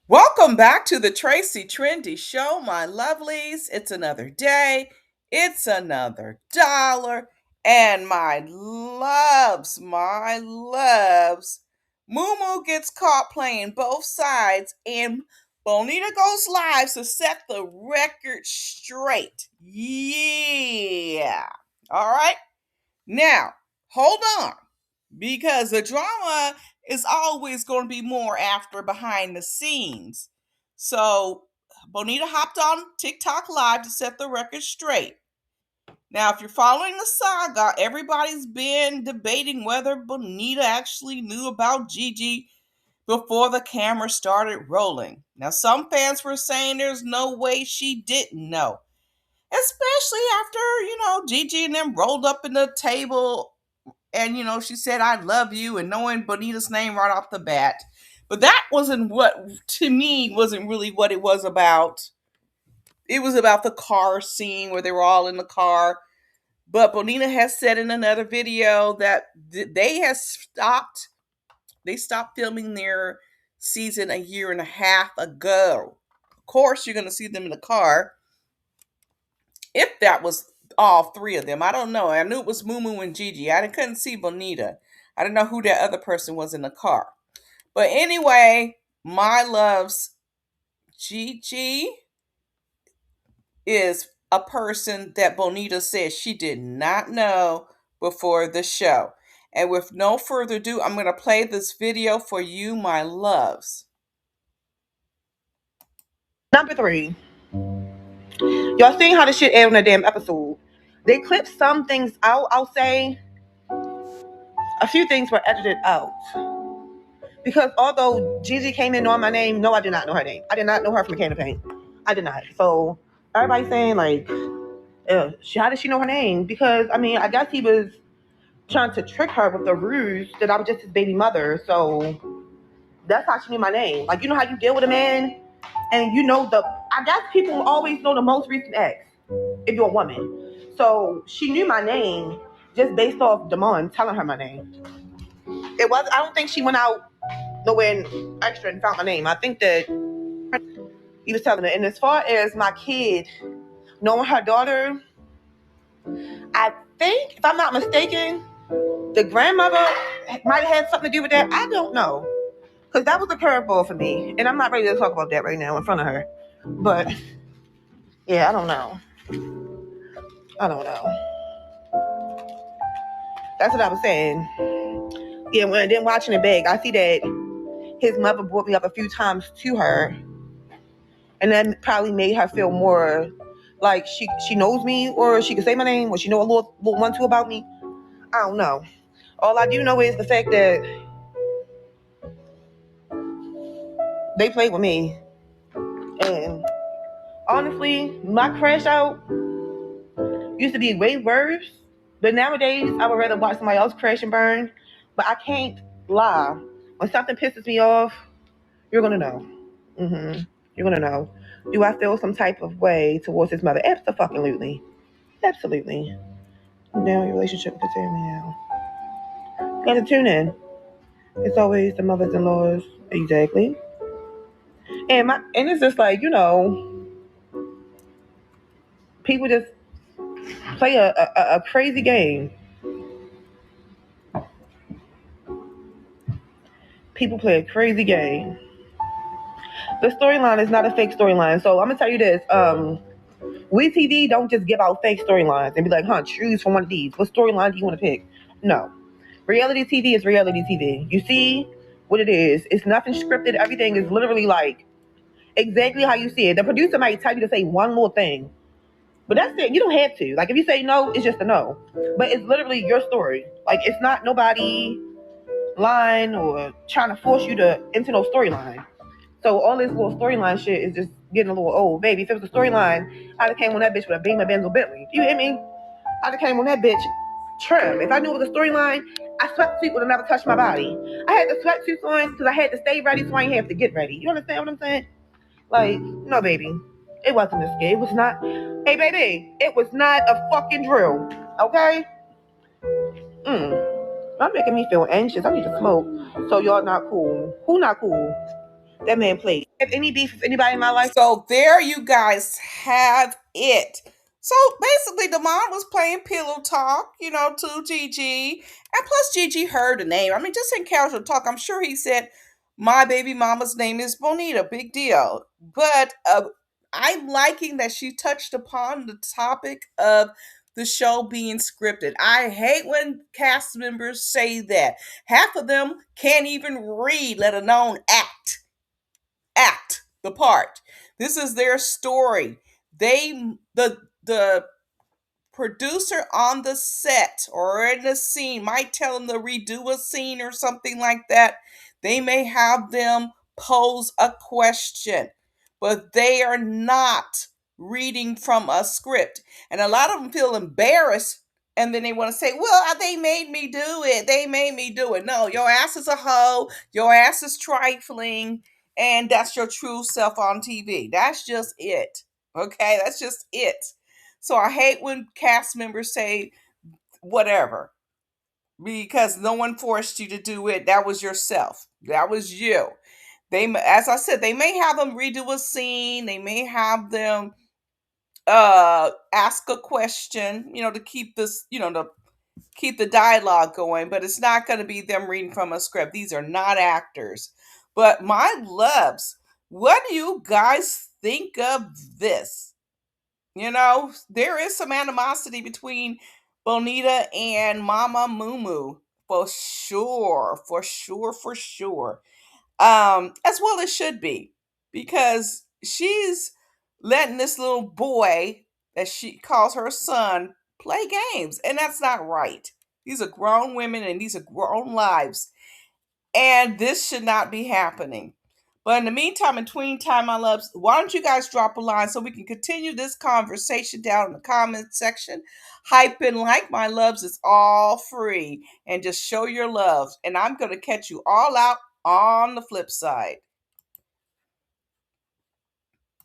Welcome back to the Tracie Trendy Show, my lovelies. It's another day, it's another dollar, and my loves, Moo gets caught playing both sides, and Bonita goes live to set the record straight. Yeah. All right. Now, hold on, because the drama is always going to be more after behind the scenes. So, Bonita hopped on TikTok Live to set the record straight. Now, if you're following the saga, everybody's been debating whether Bonita actually knew about Gigi before the camera started rolling. Now, some fans were saying there's no way she didn't know, especially after, Gigi and them rolled up in the table and she said I love you and knowing Bonita's name right off the bat. But that wasn't what, to me, wasn't really what it was about. It was about the car scene where they were all in the car. But Bonita has said in another video that they stopped filming their season a year and a half ago. Of course, you're going to see them in the car. If that was all three of them, I don't know. I knew it was Moo and Gigi. I couldn't see Bonita. I didn't know who that other person was in the car. But anyway, my loves, Gigi is a person that Bonita says she did not know before the show. And with no further ado, I'm going to play this video for you, my loves. Number three, y'all seen how the shit aired on the damn episode. They clipped some things out. I'll say a few things were edited out. Because although Gigi came in knowing my name, no, I did not know her name. I did not know her from a can of paint. I did not. So everybody's saying like, how did she know her name? Because I guess he was trying to trick her with the ruse that I was just his baby mother. So that's how she knew my name. Like, you know how you deal with a man and I guess people always know the most recent ex if you're a woman. So she knew my name just based off Damon telling her my name. I don't think she went out nowhere extra and found my name. I think that he was telling her. And as far as my kid knowing her daughter, I think, if I'm not mistaken, the grandmother might have had something to do with that. I don't know. Because that was a curveball for me. And I'm not ready to talk about that right now in front of her. But, yeah, I don't know. That's what I was saying. Yeah, when then watching it back, I see that his mother brought me up a few times to her. And that probably made her feel more like she knows me, or she can say my name, or she know a little one, two about me. I don't know. All I do know is the fact that they played with me. And honestly, my crash out used to be way worse. But nowadays, I would rather watch somebody else crash and burn. But I can't lie. When something pisses me off, you're going to know. You're going to know. Do I feel some type of way towards his mother? Absolutely. Absolutely. Now your relationship with the family now. You got to tune in. It's always the mothers-in-laws. Exactly. And it's just like, people just play a crazy game. People play a crazy game. The storyline is not a fake storyline. So I'm gonna tell you this. We TV don't just give out fake storylines and be like, choose from one of these. What storyline do you want to pick? No. Reality TV is reality TV. You see what it is. It's nothing scripted. Everything is literally like exactly how you see it. The producer might tell you to say one more thing, but that's it. You don't have to. Like, if you say no, it's just a no. But it's literally your story. Like, it's not nobody lying or trying to force you to into no storyline. So all this little storyline shit is just getting a little old. Baby, if it was a storyline, I'd have came on that bitch with a Beamer Benz or Bentley. You hear me? I'd have came on that bitch trim. If I knew it was a storyline, I sweatsuit would have never touched my body. I had the sweatsuits on because I had to stay ready so I didn't have to get ready. You understand what I'm saying? Like, no, baby. It wasn't a skit. It was not. Hey, baby. It was not a fucking drill. Okay? Y'all making me feel anxious. I need to smoke. So y'all not cool. Who not cool? That man played. Have any beef with anybody in my life? So there you guys have it. So basically, the mom was playing pillow talk, to Gigi. And plus, Gigi heard the name. I mean, just in casual talk, I'm sure he said, my baby mama's name is Bonita. Big deal. But I'm liking that she touched upon the topic of the show being scripted. I hate when cast members say that. Half of them can't even read, let alone act the part. This is their story. The producer on the set or in the scene might tell them to redo a scene or something like that. They may have them pose a question, but they are not reading from a script. And a lot of them feel embarrassed and then they want to say, well, they made me do it. They made me do it. No, your ass is a hoe. Your ass is trifling. And that's your true self on TV. That's just it. Okay, that's just it. So I hate when cast members say whatever because no one forced you to do it. That was yourself. That was you. As I said, they may have them redo a scene. They may have them ask a question, to keep this, to keep the dialogue going, but it's not going to be them reading from a script. These are not actors. But my loves, what do you guys think of this? There is some animosity between Bonita and Mama Mumu for sure, for sure, for sure. As well as should be, because she's letting this little boy that she calls her son play games, and that's not right. These are grown women and these are grown lives, and this should not be happening. But in the meantime, in tween time, my loves, why don't you guys drop a line so we can continue this conversation down in the comment section? Hype and like, my loves, it's all free. And just show your love. And I'm going to catch you all out on the flip side.